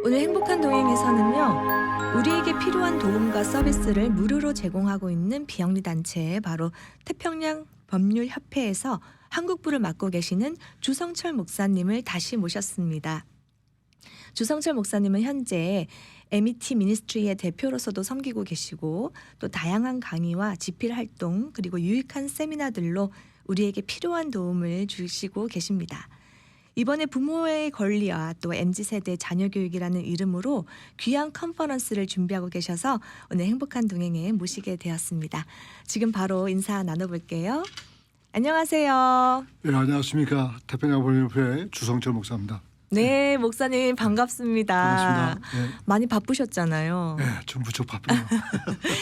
오늘 행복한 동행에서는요, 우리에게 필요한 도움과 서비스를 무료로 제공하고 있는 비영리 단체, 바로 태평양 법률협회에서 한국부를 맡고 계시는 주성철 목사님을 다시 모셨습니다. 주성철 목사님은 현재 MET 미니스트리의 대표로서도 섬기고 계시고, 또 다양한 강의와 집필 활동, 그리고 유익한 세미나들로 우리에게 필요한 도움을 주시고 계십니다. 이번에 부모의 권리와 또 MZ세대 자녀교육이라는 이름으로 귀한 컨퍼런스를 준비하고 계셔서 오늘 행복한 동행에 모시게 되었습니다. 지금 바로 인사 나눠볼게요. 안녕하세요. 네, 안녕하십니까. 태평양 법률협회 주성철 목사입니다. 네, 목사님 반갑습니다. 반갑습니다. 네. 많이 바쁘셨잖아요. 네, 좀 무척 바쁘네요.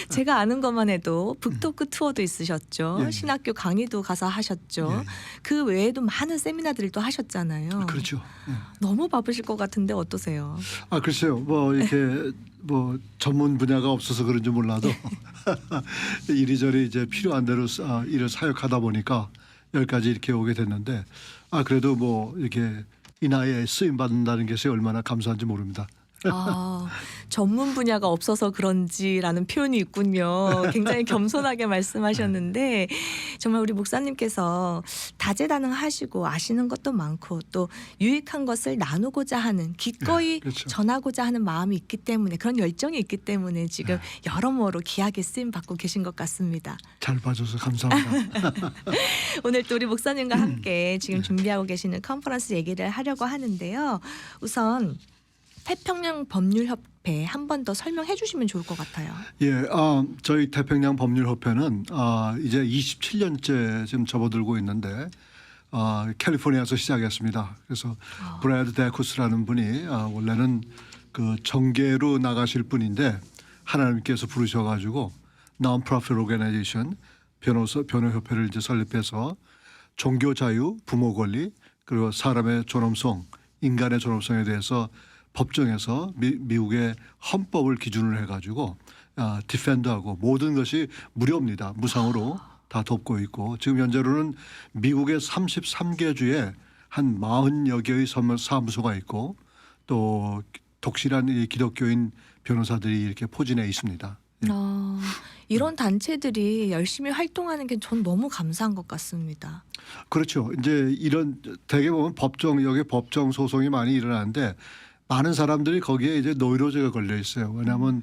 제가 아는 것만 해도 북토크 투어도 있으셨죠. 예, 예. 신학교 강의도 가서 하셨죠. 예, 예. 그 외에도 많은 세미나들도 하셨잖아요. 그렇죠. 네. 너무 바쁘실 것 같은데 어떠세요? 글쎄요. 뭐 이렇게 뭐 전문 분야가 없어서 그런지 몰라도 이리저리 이제 필요한 대로 일을 사역하다 보니까 여기까지 이렇게 오게 됐는데 그래도 뭐 이렇게 이 나이에 쓰임 받는다는 것이 얼마나 감사한지 모릅니다. 전문 분야가 없어서 그런지라는 표현이 있군요. 굉장히 겸손하게 말씀하셨는데 정말 우리 목사님께서 다재다능하시고 아시는 것도 많고 또 유익한 것을 나누고자 하는 기꺼이 그렇죠. 전하고자 하는 마음이 있기 때문에, 그런 열정이 있기 때문에 지금 여러모로 귀하게 쓰임 받고 계신 것 같습니다. 잘 봐줘서 감사합니다. 오늘 또 우리 목사님과 함께 지금 준비하고 계시는 컨퍼런스 얘기를 하려고 하는데요. 우선 태평양 법률협회 한 번 더 설명해 주시면 좋을 것 같아요. 예, 저희 태평양 법률협회는 이제 27년째 지금 접어들고 있는데 캘리포니아에서 시작했습니다. 그래서 브래드 데쿠스라는 분이 원래는 그 정계로 나가실 분인데 하나님께서 부르셔가지고 Non-Profit Organization 변호협회를 이제 설립해서 종교 자유, 부모 권리, 그리고 사람의 존엄성, 인간의 존엄성에 대해서 법정에서 미국의 헌법을 기준으로 해가지고 디펜드하고 모든 것이 무료입니다. 무상으로 다 돕고 있고, 지금 현재로는 미국의 33개 주에 한 40여 개의 사무소가 있고 또 독실한 이 기독교인 변호사들이 이렇게 포진해 있습니다. 이런 단체들이 열심히 활동하는 게 전 너무 감사한 것 같습니다. 그렇죠. 이제 이런 대개 보면 여기 법정 소송이 많이 일어나는데 많은 사람들이 거기에 이제 노이로제가 걸려 있어요. 왜냐하면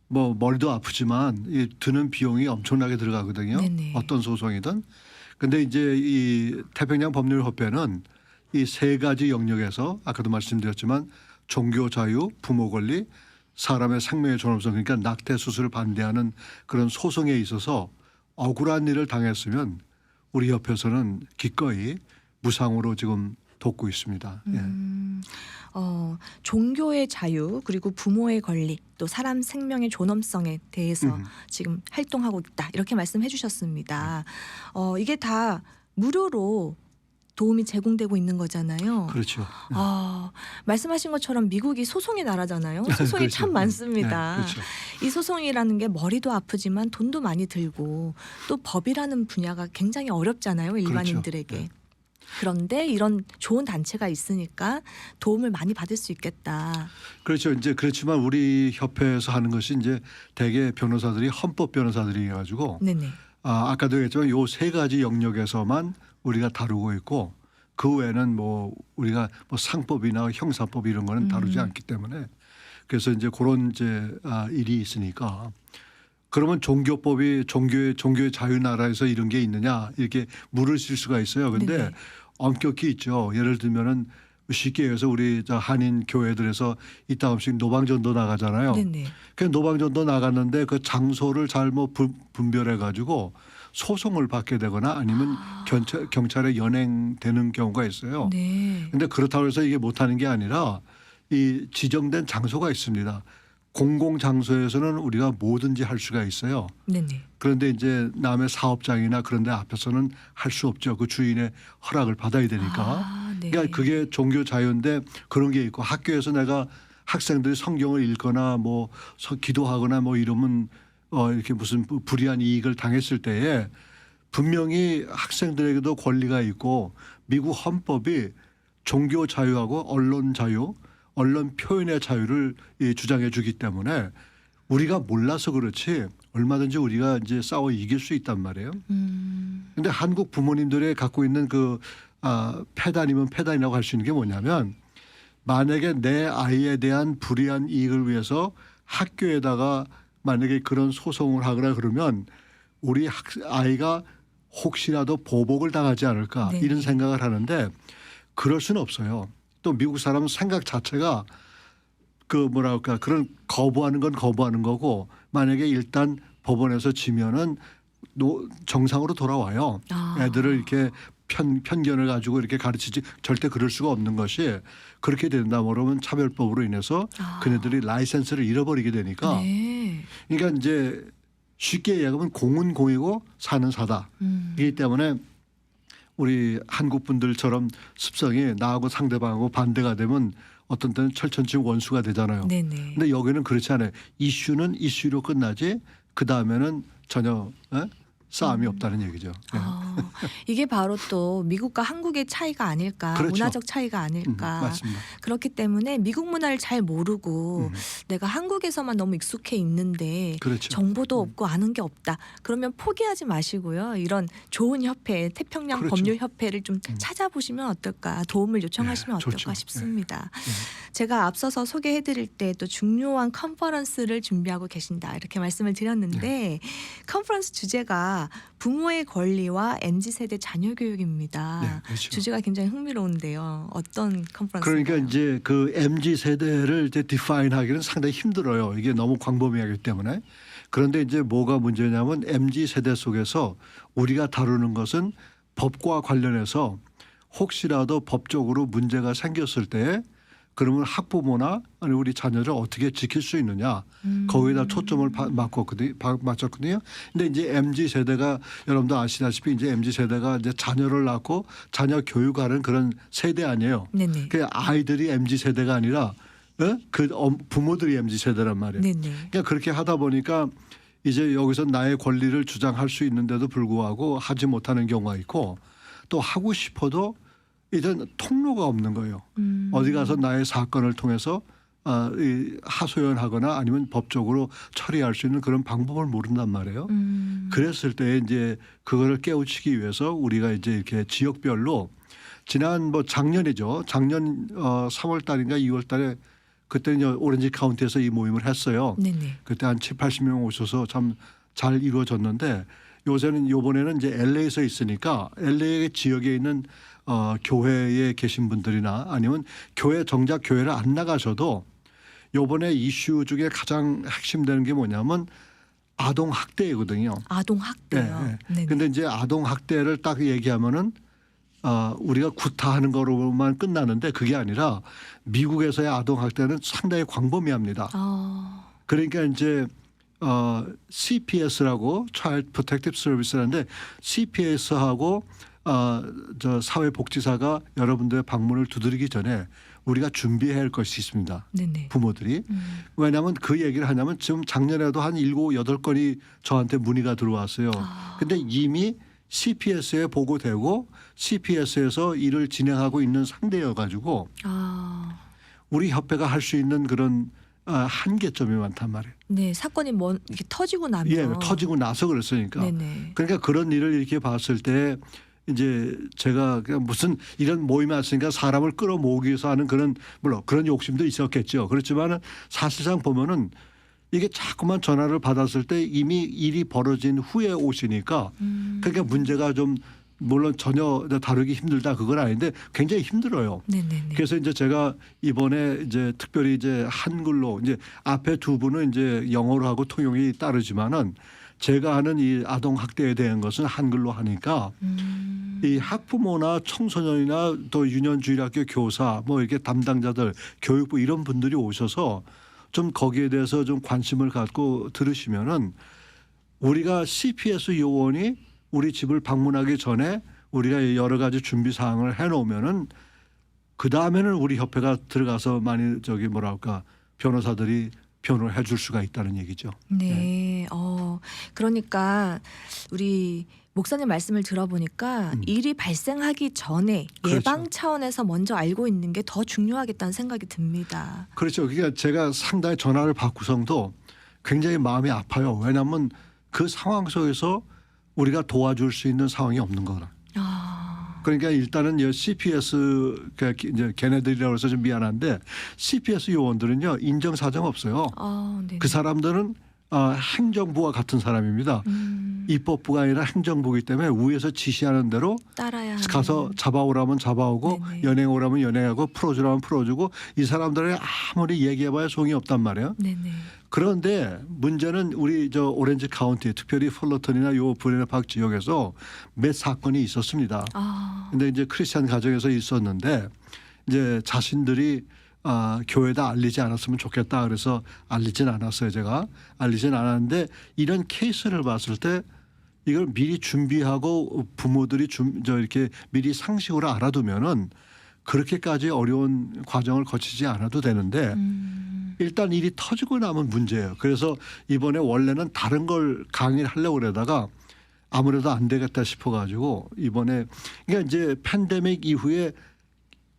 뭐 머리도 아프지만 이 드는 비용이 엄청나게 들어가거든요. 네네. 어떤 소송이든. 근데 이제 이 태평양 법률협회는 이 세 가지 영역에서 아까도 말씀드렸지만 종교 자유, 부모 권리, 사람의 생명의 존엄성, 그러니까 낙태 수술을 반대하는 그런 소송에 있어서 억울한 일을 당했으면 우리 협회에서는 기꺼이 무상으로 지금 돕고 있습니다. 예. 종교의 자유, 그리고 부모의 권리, 또 사람 생명의 존엄성에 대해서 지금 활동하고 있다, 이렇게 말씀해 주셨습니다. 이게 다 무료로 도움이 제공되고 있는 거잖아요. 그렇죠. 말씀하신 것처럼 미국이 소송의 나라잖아요. 소송이 그렇죠. 참 많습니다. 네, 그렇죠. 이 소송이라는 게 머리도 아프지만 돈도 많이 들고 또 법이라는 분야가 굉장히 어렵잖아요, 일반인들에게. 그렇죠. 네. 그런데 이런 좋은 단체가 있으니까 도움을 많이 받을 수 있겠다. 그렇죠. 이제 그렇지만 우리 협회에서 하는 것이 이제 대개 변호사들이 헌법 변호사들이 해가지고 네네. 아까도 얘기했지만 요 세 가지 영역에서만 우리가 다루고 있고 그 외에는 뭐 우리가 뭐 상법이나 형사법 이런 거는 다루지 않기 때문에, 그래서 이제 그런 이제 일이 있으니까, 그러면 종교의 자유 나라에서 이런 게 있느냐 이렇게 물으실 수가 있어요. 근데 네네. 엄격히 있죠. 예를 들면은 쉽게 해서 우리 한인 교회들에서 이따금씩 노방전도 나가잖아요. 네네. 그 노방전도 나갔는데 그 장소를 잘못 분별해 가지고 소송을 받게 되거나 아니면 경찰에 연행되는 경우가 있어요. 네. 근데 그렇다고 해서 이게 못하는 게 아니라 이 지정된 장소가 있습니다. 공공 장소에서는 우리가 뭐든지 할 수가 있어요. 네네. 그런데 이제 남의 사업장이나 그런 데 앞에서는 할 수 없죠. 그 주인의 허락을 받아야 되니까. 네. 그러니까 그게 종교 자유인데 그런 게 있고, 학교에서 내가 학생들이 성경을 읽거나 뭐 기도하거나 뭐 이러면 이렇게 무슨 불이한 이익을 당했을 때에 분명히 학생들에게도 권리가 있고, 미국 헌법이 종교 자유하고 언론 자유, 언론 표현의 자유를 주장해 주기 때문에 우리가 몰라서 그렇지 얼마든지 우리가 이제 싸워 이길 수 있단 말이에요. 근데 한국 부모님들이 갖고 있는 그 패단이면 패단이라고 할 수 있는 게 뭐냐면 만약에 내 아이에 대한 불이한 이익을 위해서 학교에다가 만약에 그런 소송을 하거나 그러면 우리 아이가 혹시라도 보복을 당하지 않을까 네. 이런 생각을 하는데 그럴 수는 없어요. 또 미국 사람은 생각 자체가 그 뭐랄까 그런 거부하는 건 거부하는 거고 만약에 일단 법원에서 지면은 정상으로 돌아와요. 애들을 이렇게 편견을 가지고 이렇게 가르치지 절대 그럴 수가 없는 것이 그렇게 된다 그러면 차별법으로 인해서 그네들이 라이센스를 잃어버리게 되니까 네. 그러니까 이제 쉽게 얘기하면 공은 공이고 사는 사다. 이기 때문에 우리 한국 분들처럼 습성이 나하고 상대방하고 반대가 되면 어떤 때는 철천지 원수가 되잖아요. 네네. 근데 여기는 그렇지 않아요. 이슈는 이슈로 끝나지 그 다음에는 전혀 싸움이 없다는 얘기죠. 네. 이게 바로 또 미국과 한국의 차이가 아닐까, 그렇죠. 문화적 차이가 아닐까. 맞습니다. 그렇기 때문에 미국 문화를 잘 모르고 내가 한국에서만 너무 익숙해 있는데 그렇죠. 정보도 없고 아는 게 없다. 그러면 포기하지 마시고요. 이런 좋은 협회, 태평양 그렇죠. 법률협회를 좀 찾아보시면 어떨까, 도움을 요청하시면 네, 좋죠. 어떨까 싶습니다. 제가 앞서서 소개해드릴 때 또 중요한 컨퍼런스를 준비하고 계신다 이렇게 말씀을 드렸는데 컨퍼런스 주제가 부모의 권리와 MZ세대 자녀 교육입니다. 네, 그렇죠. 주제가 굉장히 흥미로운데요. 어떤 컨퍼런스인가요? 그러니까 이제 그 MZ 세대를 이제 디파인하기는 상당히 힘들어요. 이게 너무 광범위하기 때문에. 그런데 이제 뭐가 문제냐면 MZ 세대 속에서 우리가 다루는 것은 법과 관련해서 혹시라도 법적으로 문제가 생겼을 때 그러면 학부모나 아니 우리 자녀를 어떻게 지킬 수 있느냐 거기에다 초점을 맞췄거든요. 근데 이제 MZ 세대가 여러분도 아시다시피 이제 MZ 세대가 이제 자녀를 낳고 자녀 교육하는 그런 세대 아니에요. 네네. 그 아이들이 MZ 세대가 아니라 그 부모들이 MZ 세대란 말이에요. 네네. 그러니까 그렇게 하다 보니까 이제 여기서 나의 권리를 주장할 수 있는데도 불구하고 하지 못하는 경우가 있고 또 하고 싶어도 이젠 통로가 없는 거예요. 어디 가서 나의 사건을 통해서 하소연하거나 아니면 법적으로 처리할 수 있는 그런 방법을 모른단 말이에요. 그랬을 때 이제 그거를 깨우치기 위해서 우리가 이제 이렇게 지역별로 지난 뭐 작년이죠. 작년 3월 달인가 2월 달에 그때 이제 오렌지 카운티에서 이 모임을 했어요. 네네. 그때 한 7, 80명 오셔서 참 잘 이루어졌는데 요번에는 이제 LA에서 있으니까 LA 지역에 있는 교회에 계신 분들이나 아니면 정작 교회를 안 나가셔도 요번에 이슈 중에 가장 핵심되는 게 뭐냐면 아동 학대거든요. 아동 학대요. 네네. 근데 이제 아동 학대를 딱 얘기하면은 우리가 구타하는 거로만 끝나는데 그게 아니라 미국에서의 아동 학대는 상당히 광범위합니다. 그러니까 이제 CPS라고 Child Protective Service라는데 CPS하고 저 사회복지사가 여러분들의 방문을 두드리기 전에 우리가 준비해야 할 것이 있습니다. 네네. 부모들이. 왜냐하면 그 얘기를 하냐면 지금 작년에도 한 7, 8건이 저한테 문의가 들어왔어요. 근데 이미 CPS에 보고되고 CPS에서 일을 진행하고 있는 상대여 가지고 우리 협회가 할 수 있는 그런 한계점이 많단 말이에요. 네, 사건이 이렇게 터지고 나면. 예, 터지고 나서 그랬으니까. 네네. 그러니까 그런 일을 이렇게 봤을 때 이제 제가 그냥 무슨 이런 모임이 왔으니까 사람을 끌어모으기 위해서 하는 그런 물론 그런 욕심도 있었겠죠. 그렇지만은 사실상 보면은 이게 자꾸만 전화를 받았을 때 이미 일이 벌어진 후에 오시니까 그러니까 문제가 좀 물론 전혀 다루기 힘들다 그건 아닌데 굉장히 힘들어요. 네네네. 그래서 이제 제가 이번에 이제 특별히 이제 한글로 이제 앞에 두 분은 이제 영어로 하고 통용이 따르지만은 제가 하는 이 아동 학대에 대한 것은 한글로 하니까 이 학부모나 청소년이나 또 유년주일학교 교사 뭐 이렇게 담당자들 교육부 이런 분들이 오셔서 좀 거기에 대해서 좀 관심을 갖고 들으시면은 우리가 CPS 요원이 우리 집을 방문하기 전에 우리가 여러 가지 준비 사항을 해놓으면은 그 다음에는 우리 협회가 들어가서 많이 변호사들이 변호를 해줄 수가 있다는 얘기죠. 네. 그러니까 우리 목사님 말씀을 들어보니까 일이 발생하기 전에 그렇죠. 예방 차원에서 먼저 알고 있는 게 더 중요하겠다는 생각이 듭니다. 그렇죠. 그러니까 제가 상당히 전화를 받고성도 굉장히 마음이 아파요. 왜냐하면 그 상황 속에서 우리가 도와줄 수 있는 상황이 없는 거라. 그러니까 일단은 CPS 이제 걔네들이라고 해서 좀 미안한데 CPS 요원들은요 인정 사정 없어요. 네네. 그 사람들은 행정부와 같은 사람입니다. 입법부가 아니라 행정부이기 때문에 위에서 지시하는 대로 따라야 하는. 가서 잡아오라면 잡아오고 네네. 연행오라면 연행하고 풀어주라면 풀어주고 이 사람들이 아무리 얘기해봐야 소용이 없단 말이에요. 네네. 그런데 문제는 우리 저 오렌지 카운티 특별히 폴러턴이나 요 브레너팍 지역에서 몇 사건이 있었습니다. 근데 이제 크리스찬 가정에서 있었는데 이제 자신들이 교회에다 알리지 않았으면 좋겠다 그래서 알리진 않았어요. 제가 알리진 않았는데 이런 케이스를 봤을 때 이걸 미리 준비하고 부모들이 이렇게 미리 상식으로 알아두면은 그렇게까지 어려운 과정을 거치지 않아도 되는데 일단 일이 터지고 나면 문제예요. 그래서 이번에 원래는 다른 걸 강의를 하려고 그러다가 아무래도 안 되겠다 싶어가지고 이번에 그러니까 이제 팬데믹 이후에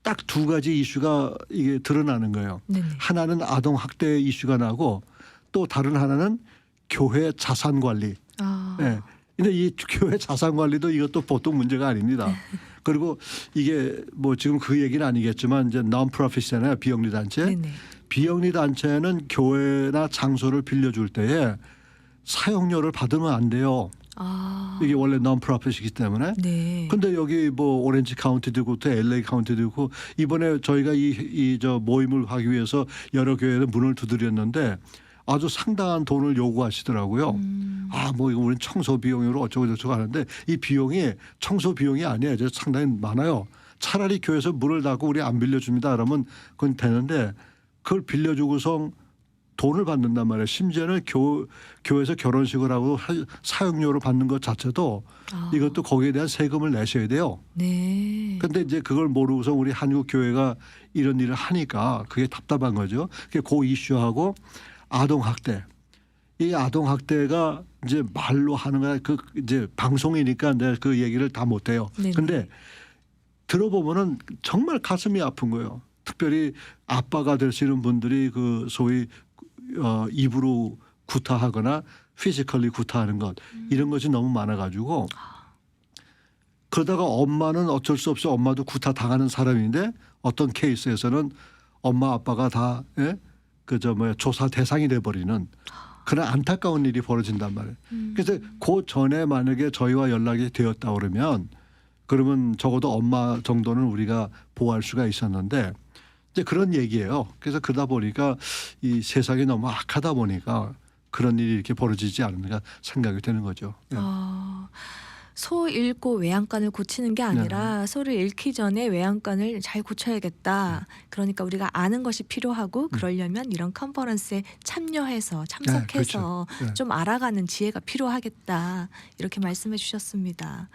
딱 두 가지 이슈가 이게 드러나는 거예요. 네네. 하나는 아동 학대 이슈가 나고 또 다른 하나는 교회 자산 관리. 네. 근데 이 교회 자산 관리도 이것도 보통 문제가 아닙니다. 그리고 이게 뭐 지금 그 얘기는 아니겠지만 이제 non-profit잖아요. 비영리 단체. 네네. 비영리 단체는 교회나 장소를 빌려줄 때에 사용료를 받으면 안 돼요. 이게 원래 non-profit이기 때문에. 네. 근데 여기 뭐 오렌지 카운티도 있고 또 LA 카운티도 있고 이번에 저희가 이 저 모임을 하기 위해서 여러 교회에 문을 두드렸는데 아주 상당한 돈을 요구하시더라고요. 뭐 이거 우리는 청소 비용으로 어쩌고 저쩌고 하는데 이 비용이 청소 비용이 아니에요. 이제 상당히 많아요. 차라리 교회에서 문을 닫고 우리 안 빌려줍니다. 그러면 그건 되는데 그걸 빌려주고서 돈을 받는단 말이에요. 심지어는 교회에서 결혼식을 하고 사용료를 받는 것 자체도 이것도 거기에 대한 세금을 내셔야 돼요. 네. 근데 이제 그걸 모르고서 우리 한국 교회가 이런 일을 하니까 그게 답답한 거죠. 그게 그 이슈하고 아동 학대. 이 아동 학대가 이제 말로 하는 거야. 그 이제 방송이니까 내가 그 얘기를 다 못 해요. 근데 들어보면은 정말 가슴이 아픈 거예요. 특별히 아빠가 되시는 분들이 그 소위 입으로 구타하거나 피지컬리 구타하는 것 이런 것이 너무 많아가지고 그러다가 엄마는 어쩔 수 없이 엄마도 구타 당하는 사람인데 어떤 케이스에서는 엄마 아빠가 다 조사 대상이 돼버리는 그런 안타까운 일이 벌어진단 말이에요. 그래서 그 전에 만약에 저희와 연락이 되었다 그러면 적어도 엄마 정도는 우리가 보호할 수가 있었는데 이제 그런 얘기예요. 그래서 그러다 보니까 이 세상이 너무 악하다 보니까 그런 일이 이렇게 벌어지지 않는가 생각이 되는 거죠. 네. 소 잃고 외양간을 고치는 게 아니라 소를 잃기 전에 외양간을 잘 고쳐야겠다. 그러니까 우리가 아는 것이 필요하고 그러려면 이런 컨퍼런스에 참여해서 참석해서 그렇죠. 좀 알아가는 지혜가 필요하겠다. 이렇게 말씀해 주셨습니다.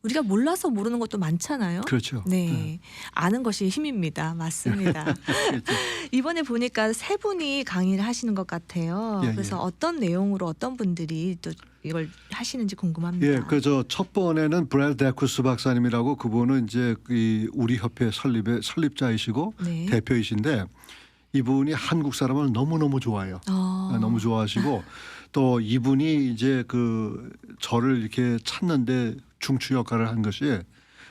우리가 몰라서 모르는 것도 많잖아요. 그렇죠. 네. 아는 것이 힘입니다. 맞습니다. 그렇죠. 이번에 보니까 세 분이 강의를 하시는 것 같아요. 그래서 어떤 내용으로 어떤 분들이 또 이걸 하시는지 궁금합니다. 예, 그저 첫 번에는 브래드 데쿠스 박사님이라고 그분은 이제 우리 협회 설립자이시고 대표이신데 이분이 한국 사람을 너무너무 좋아해요. 너무 좋아하시고 또 이분이 이제 저를 이렇게 찾는데 중추 역할을 한 것이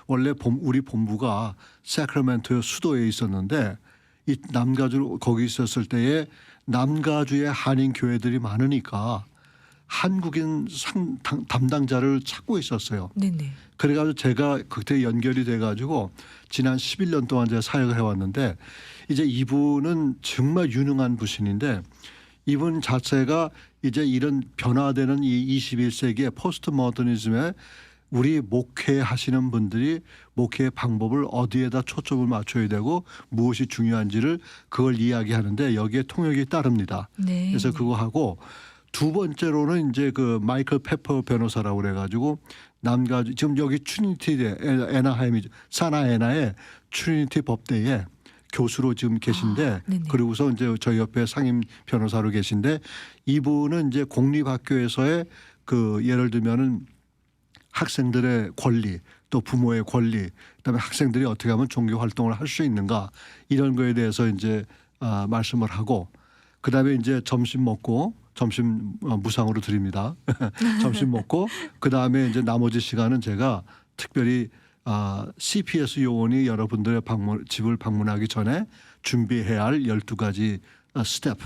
원래 우리 본부가 세크라멘토 수도에 있었는데 이 남가주 거기 있었을 때에 남가주의 한인 교회들이 많으니까 한국인 담당자를 찾고 있었어요. 네네. 그래가지고 제가 그때 연결이 돼가지고 지난 11년 동안 제가 사역을 해왔는데 이제 이분은 정말 유능한 분신인데 이분 자체가 이제 이런 변화되는 이 21세기의 포스트 모더니즘에 우리 목회하시는 분들이 목회의 방법을 어디에다 초점을 맞춰야 되고 무엇이 중요한지를 그걸 이야기하는데 여기에 통역이 따릅니다. 그래서 그거 하고 두 번째로는 이제 마이클 페퍼 변호사라고 그래가지고 남가주 지금 여기 트리니티대 사나에나의 트리니티 법대에 교수로 지금 계신데 그리고서 이제 저희 옆에 상임 변호사로 계신데 이분은 이제 공립학교에서의 예를 들면은 학생들의 권리 또 부모의 권리 그다음에 학생들이 어떻게 하면 종교 활동을 할 수 있는가 이런 거에 대해서 이제 말씀을 하고 그다음에 이제 점심 먹고 점심 무상으로 드립니다. 점심 먹고 그다음에 이제 나머지 시간은 제가 특별히 CPS 요원이 여러분들의 집을 방문하기 전에 준비해야 할 12가지 스텝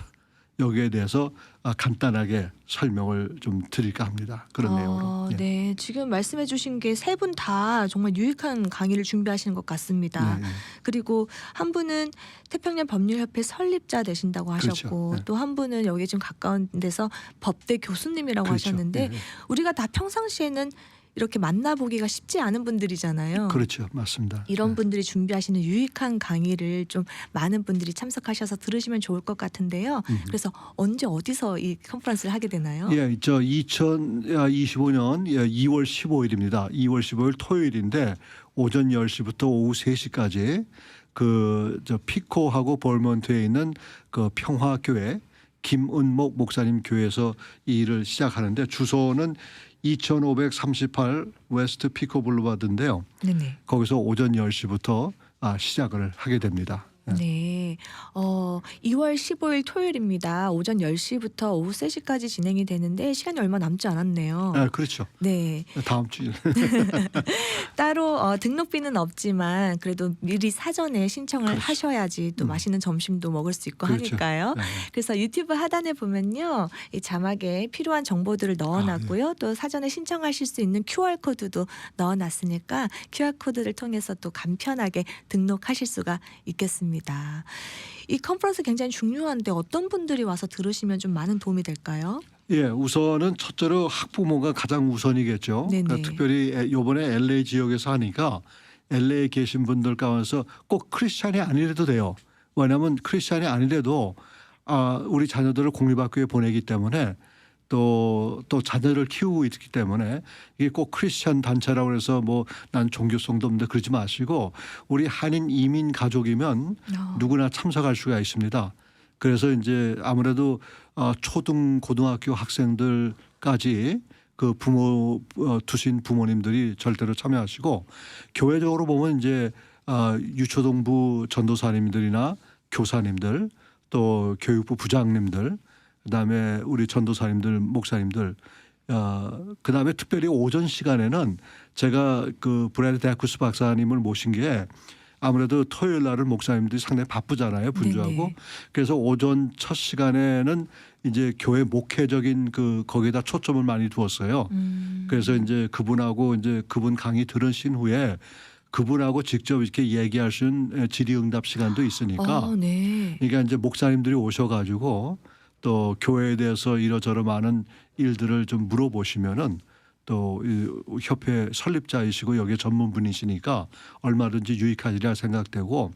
여기에 대해서 간단하게 설명을 좀 드릴까 합니다. 그런 내용으로. 예. 네, 지금 말씀해 주신 게 세 분 다 정말 유익한 강의를 준비하시는 것 같습니다. 예, 예. 그리고 한 분은 태평양 법률협회 설립자 되신다고 하셨고 그렇죠. 네. 또 한 분은 여기 좀 가까운 데서 법대 교수님이라고 그렇죠. 하셨는데 예, 예. 우리가 다 평상시에는 이렇게 만나보기가 쉽지 않은 분들이잖아요. 그렇죠. 맞습니다. 이런 예. 분들이 준비하시는 유익한 강의를 좀 많은 분들이 참석하셔서 들으시면 좋을 것 같은데요. 그래서 언제 어디서 이 컨퍼런스를 하게 되나요? 예, 저 2025년 2월 15일입니다. 2월 15일 토요일인데 오전 10시부터 오후 3시까지 저 피코하고 볼먼트에 있는 그 평화교회 김은목 목사님 교회에서 이 일을 시작하는데 주소는 2538 웨스트 피코 블루바드인데요. 네네. 거기서 오전 10시부터 시작을 하게 됩니다. 네. 2월 15일 토요일입니다. 오전 10시부터 오후 3시까지 진행이 되는데 시간이 얼마 남지 않았네요. 그렇죠. 네. 다음 주에. 따로 등록비는 없지만 그래도 미리 사전에 신청을 그렇죠. 하셔야지 또 맛있는 점심도 먹을 수 있고 그렇죠. 하니까요. 네. 그래서 유튜브 하단에 보면요. 이 자막에 필요한 정보들을 넣어놨고요. 또 사전에 신청하실 수 있는 QR코드도 넣어놨으니까 QR코드를 통해서 또 간편하게 등록하실 수가 있겠습니다. 이 컨퍼런스 굉장히 중요한데 어떤 분들이 와서 들으시면 좀 많은 도움이 될까요? 예, 우선은 첫째로 학부모가 가장 우선이겠죠. 네네. 그러니까 특별히 이번에 LA 지역에서 하니까 LA에 계신 분들 가운데서 꼭 크리스찬이 아니래도 돼요. 왜냐하면 크리스찬이 아니래도 우리 자녀들을 공립학교에 보내기 때문에 또 자녀를 키우고 있기 때문에 이게 꼭 크리스찬 단체라고 해서 뭐 난 종교성도 없는데 그러지 마시고 우리 한인 이민 가족이면 누구나 참석할 수가 있습니다. 그래서 이제 아무래도 초등 고등학교 학생들까지 그 부모 두신 부모님들이 절대로 참여하시고 교회적으로 보면 이제 유초동부 전도사님들이나 교사님들 또 교육부 부장님들 그다음에 우리 전도사님들 목사님들 그다음에 특별히 오전 시간에는 제가 그 브래드 데쿠스 박사님을 모신 게 아무래도 토요일 날은 목사님들이 상당히 바쁘잖아요. 분주하고. 네네. 그래서 오전 첫 시간에는 이제 교회 목회적인 거기에다 초점을 많이 두었어요. 그래서 이제 그분하고 이제 그분 강의 들으신 후에 그분하고 직접 이렇게 얘기할 수 있는 질의응답 시간도 있으니까 네. 그러니까 이제 목사님들이 오셔가지고 또 교회에 대해서 이러저러 많은 일들을 좀 물어보시면은 또 이 협회 설립자이시고 여기에 전문분이시니까 얼마든지 유익하리라 생각되고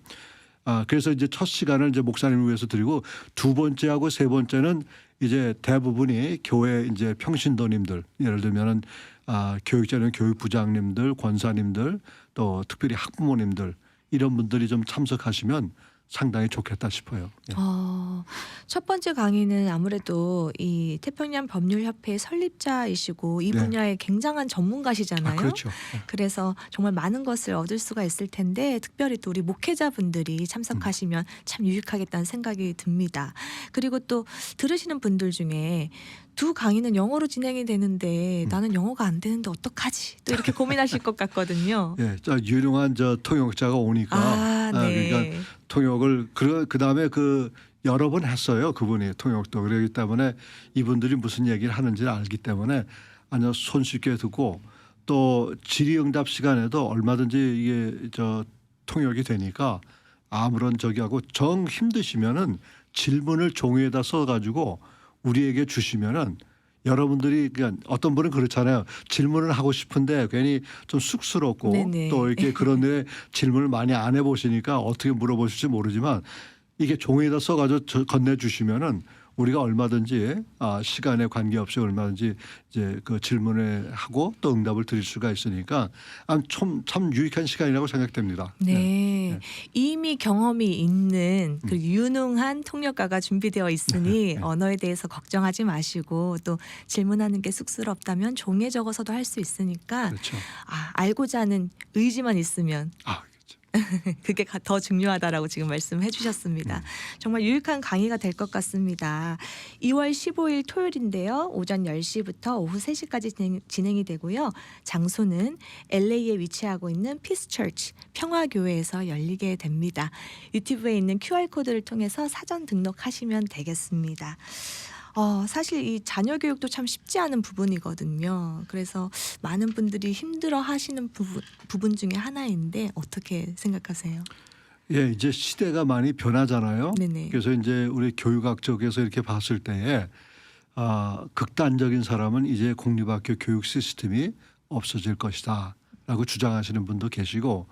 그래서 이제 첫 시간을 이제 목사님을 위해서 드리고 두 번째하고 세 번째는 이제 대부분이 교회 이제 평신도님들 예를 들면은 교육자는 교육부장님들, 권사님들 또 특별히 학부모님들 이런 분들이 좀 참석하시면 상당히 좋겠다 싶어요. 예. 첫 번째 강의는 아무래도 이 태평양 법률협회 설립자이시고 이 네. 분야의 굉장한 전문가시잖아요. 그렇죠. 그래서 정말 많은 것을 얻을 수가 있을 텐데 특별히 또 우리 목회자분들이 참석하시면 참 유익하겠다는 생각이 듭니다. 그리고 또 들으시는 분들 중에 두 강의는 영어로 진행이 되는데 나는 영어가 안 되는데 어떡하지? 또 이렇게 고민하실 것 같거든요. 예, 저 유능한 저 통역자가 오니까 네. 그러니까 통역을 그다음에 여러 번 했어요. 그분이 통역도 그렇기 때문에 이분들이 무슨 얘기를 하는지를 알기 때문에 아주 손쉽게 듣고 또 질의응답 시간에도 얼마든지 이게 통역이 되니까 아무런 저기하고 정 힘드시면은 질문을 종이에다 써가지고 우리에게 주시면은 여러분들이 그냥 어떤 분은 그렇잖아요. 질문을 하고 싶은데 괜히 좀 쑥스럽고 네네. 또 이렇게 그런데 질문을 많이 안 해보시니까 어떻게 물어보실지 모르지만 이게 종이에다 써가지고 건네주시면은 우리가 얼마든지 시간에 관계없이 얼마든지 이제 그 질문을 하고 또 응답을 드릴 수가 있으니까 참 유익한 시간이라고 생각됩니다. 네. 네. 이미 경험이 있는 그 유능한 통역가가 준비되어 있으니 네. 언어에 대해서 걱정하지 마시고 또 질문하는 게 쑥스럽다면 종이에 적어서도 할 수 있으니까 그렇죠. 알고자 하는 의지만 있으면 그렇죠. 그게 더 중요하다라고 지금 말씀해 주셨습니다. 정말 유익한 강의가 될 것 같습니다. 2월 15일 토요일인데요. 오전 10시부터 오후 3시까지 진행이 되고요. 장소는 LA에 위치하고 있는 피스처치 평화교회에서 열리게 됩니다. 유튜브에 있는 QR코드를 통해서 사전 등록하시면 되겠습니다. 사실 이 자녀 교육도 참 쉽지 않은 부분이거든요. 그래서 많은 분들이 힘들어 하시는 부분 중에 하나인데 어떻게 생각하세요? 예, 이제 시대가 많이 변하잖아요. 네네. 그래서 이제 우리 교육학 쪽에서 이렇게 봤을 때에 극단적인 사람은 이제 공립학교 교육 시스템이 없어질 것이다라고 주장하시는 분도 계시고,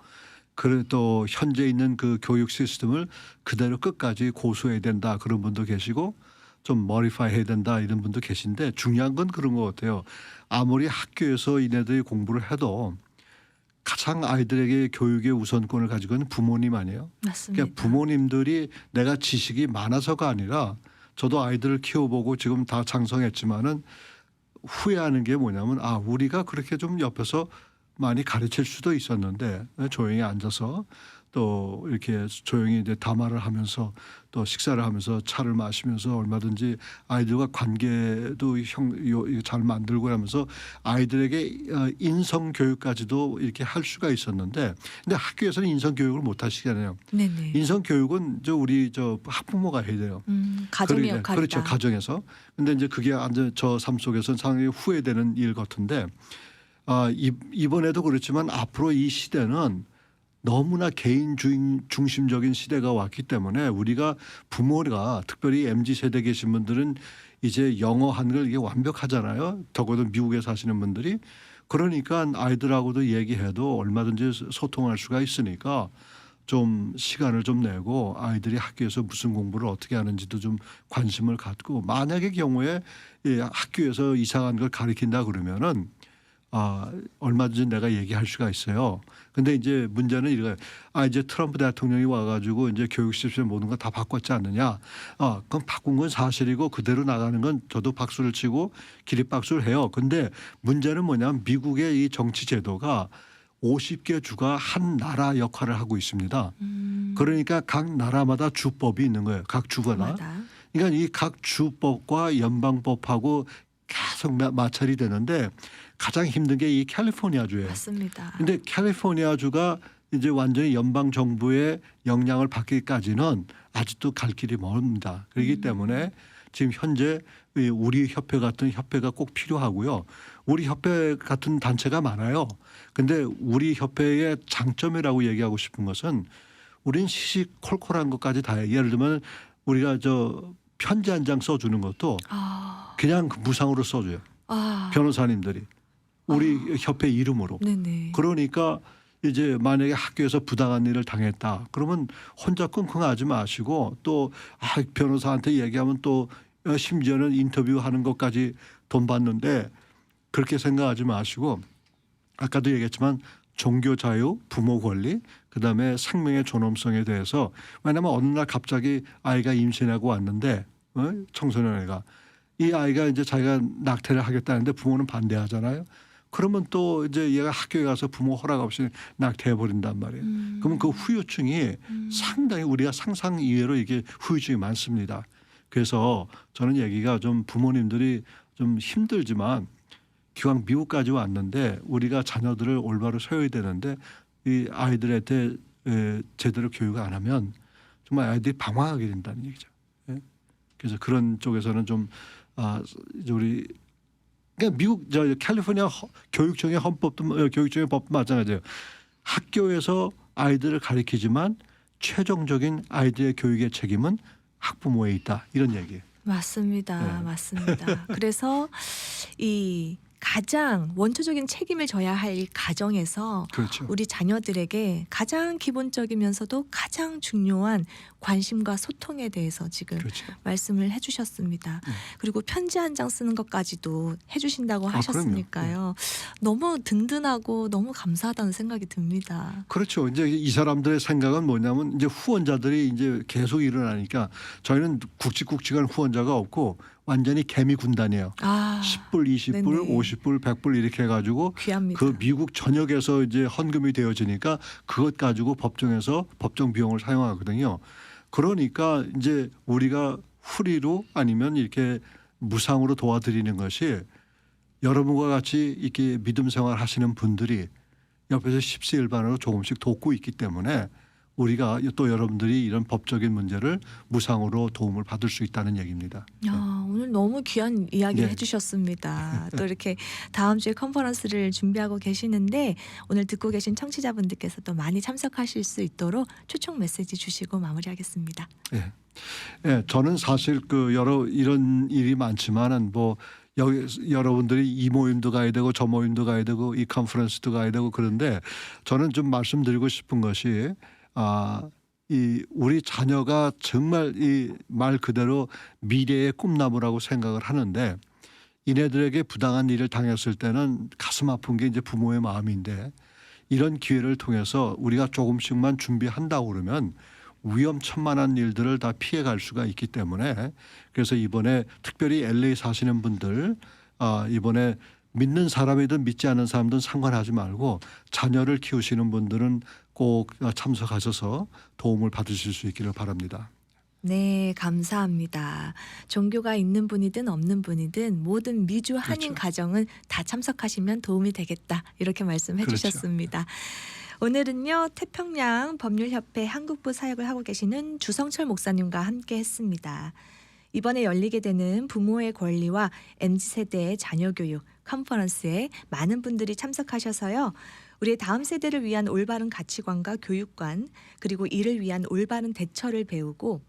그래 또 현재 있는 그 교육 시스템을 그대로 끝까지 고수해야 된다 그런 분도 계시고, 좀 머리파이 해야 된다 이런 분도 계신데, 중요한 건 그런 것 같아요. 아무리 학교에서 이네들이 공부를 해도 가장 아이들에게 교육의 우선권을 가지고 있는 부모님 아니에요. 맞습니다. 그러니까 부모님들이 내가 지식이 많아서가 아니라, 저도 아이들을 키워보고 지금 다 장성했지만은 후회하는 게 뭐냐면 우리가 그렇게 좀 옆에서 많이 가르칠 수도 있었는데 조용히 앉아서 또 이렇게 조용히 이제 담화를 하면서 또 식사를 하면서 차를 마시면서 얼마든지 아이들과 관계도 잘 만들고 하면서 아이들에게 인성 교육까지도 이렇게 할 수가 있었는데, 근데 학교에서는 인성 교육을 못 하시잖아요. 네네. 인성 교육은 우리 학부모가 해야 돼요. 가정의 역할이다. 그렇죠. 가정에서. 근데 이제 그게 저 삶 속에서는 상당히 후회되는 일 같은데, 이번에도 그렇지만 앞으로 이 시대는 너무나 개인 중심적인 시대가 왔기 때문에 우리가 부모가, 특별히 MZ세대 계신 분들은 이제 영어 한글 이게 완벽하잖아요. 적어도 미국에 사시는 분들이. 그러니까 아이들하고도 얘기해도 얼마든지 소통할 수가 있으니까 좀 시간을 좀 내고 아이들이 학교에서 무슨 공부를 어떻게 하는지도 좀 관심을 갖고, 만약의 경우에 학교에서 이상한 걸 가르친다 그러면은 얼마든지 내가 얘기할 수가 있어요. 근데 이제 문제는 이거예요. 이제 트럼프 대통령이 와가지고 이제 교육 시스템 모든 거 다 바꿨지 않느냐. 그럼 바꾼 건 사실이고 그대로 나가는 건 저도 박수를 치고 기립박수를 해요. 근데 문제는 뭐냐면 미국의 이 정치 제도가 50개 주가 한 나라 역할을 하고 있습니다. 그러니까 각 나라마다 주법이 있는 거예요. 각 주마다. 그러니까 이 각 주법과 연방법하고 계속 마찰이 되는데, 가장 힘든 게 이 캘리포니아주예요. 맞습니다. 근데 캘리포니아주가 이제 완전히 연방 정부의 영향을 받기까지는 아직도 갈 길이 먼다. 그렇기 때문에 지금 현재 우리 협회 같은 협회가 꼭 필요하고요. 우리 협회 같은 단체가 많아요. 근데 우리 협회의 장점이라고 얘기하고 싶은 것은 우린 시시콜콜한 것까지 다 해요. 예를 들면 우리가 편지 한 장 써주는 것도 그냥 무상으로 써줘요. 변호사님들이 우리 협회 이름으로. 네네. 그러니까 이제 만약에 학교에서 부당한 일을 당했다 그러면 혼자 끙끙하지 마시고, 또 변호사한테 얘기하면 또 심지어는 인터뷰하는 것까지 돈 받는데, 그렇게 생각하지 마시고, 아까도 얘기했지만 종교 자유, 부모 권리, 그다음에 생명의 존엄성에 대해서, 왜냐하면 어느 날 갑자기 아이가 임신하고 왔는데 청소년 애가, 이 아이가 이제 자기가 낙태를 하겠다는데 부모는 반대하잖아요. 그러면 또 이제 얘가 학교에 가서 부모 허락 없이 낙태해 버린단 말이에요. 그러면 그 후유증이 상당히 우리가 상상 이외로 이게 후유증이 많습니다. 그래서 저는 얘기가 좀 부모님들이 좀 힘들지만 기왕 미국까지 왔는데 우리가 자녀들을 올바로 세워야 되는데 이 아이들한테 제대로 교육을 안 하면 정말 아이들이 방황하게 된다는 얘기죠. 그래서 그런 쪽에서는 좀 이제 우리 그러니까 미국 캘리포니아 교육청의 교육청의 법도 마찬가지예요. 학교에서 아이들을 가르치지만 최종적인 아이들의 교육의 책임은 학부모에 있다, 이런 얘기예요. 맞습니다. 네. 맞습니다. 그래서 이 가장 원초적인 책임을 져야 할 이 가정에서 그렇죠. 우리 자녀들에게 가장 기본적이면서도 가장 중요한 관심과 소통에 대해서 지금 그렇죠. 말씀을 해주셨습니다. 그리고 편지 한 장 쓰는 것까지도 해주신다고 그럼요. 하셨으니까요. 너무 든든하고 너무 감사하다는 생각이 듭니다. 그렇죠. 이제 이 사람들의 생각은 뭐냐면 이제 후원자들이 이제 계속 일어나니까 저희는 굵직굵직한 후원자가 없고 완전히 개미 군단이에요. 아, 10불, 20불, 네네. 50불, 100불 이렇게 해가지고 귀합니다. 그 미국 전역에서 이제 헌금이 되어지니까 그것 가지고 법정에서 법정 비용을 사용하거든요. 그러니까 이제 우리가 후리로 아니면 이렇게 무상으로 도와드리는 것이 여러분과 같이 이렇게 믿음 생활 하시는 분들이 옆에서 십시일반으로 조금씩 돕고 있기 때문에 우리가 또 여러분들이 이런 법적인 문제를 무상으로 도움을 받을 수 있다는 얘기입니다. 오늘 너무 귀한 이야기를 네. 해주셨습니다. 또 이렇게 다음 주에 컨퍼런스를 준비하고 계시는데 오늘 듣고 계신 청취자분들께서도 많이 참석하실 수 있도록 초청 메시지 주시고 마무리하겠습니다. 예. 예, 저는 사실 그 여러 이런 일이 많지만은 뭐 여기 여러분들이 이 모임도 가야 되고 저 모임도 가야 되고 이 컨퍼런스도 가야 되고 그런데 저는 좀 말씀드리고 싶은 것이 이 우리 자녀가 정말 이 말 그대로 미래의 꿈나무라고 생각을 하는데 이네들에게 부당한 일을 당했을 때는 가슴 아픈 게 이제 부모의 마음인데 이런 기회를 통해서 우리가 조금씩만 준비한다고 그러면 위험천만한 일들을 다 피해갈 수가 있기 때문에 그래서 이번에 특별히 LA 사시는 분들 이번에 믿는 사람이든 믿지 않는 사람든 상관하지 말고 자녀를 키우시는 분들은 꼭 참석하셔서 도움을 받으실 수 있기를 바랍니다. 네, 감사합니다. 종교가 있는 분이든 없는 분이든 모든 미주 한인 그렇죠. 가정은 다 참석하시면 도움이 되겠다. 이렇게 말씀해 그렇죠. 주셨습니다. 오늘은요. 태평양 법률협회 한국부 사역을 하고 계시는 주성철 목사님과 함께 했습니다. 이번에 열리게 되는 부모의 권리와 MZ세대의 자녀교육 컨퍼런스에 많은 분들이 참석하셔서요. 우리의 다음 세대를 위한 올바른 가치관과 교육관 그리고 이를 위한 올바른 대처를 배우고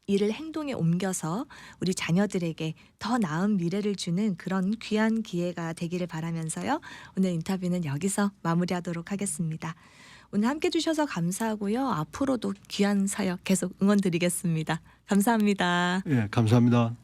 이를 행동에 옮겨서 우리 자녀들에게 더 나은 미래를 주는 그런 귀한 기회가 되기를 바라면서요. 오늘 인터뷰는 여기서 마무리하도록 하겠습니다. 오늘 함께 해주셔서 감사하고요. 앞으로도 귀한 사역 계속 응원드리겠습니다. 감사합니다. 예, 감사합니다.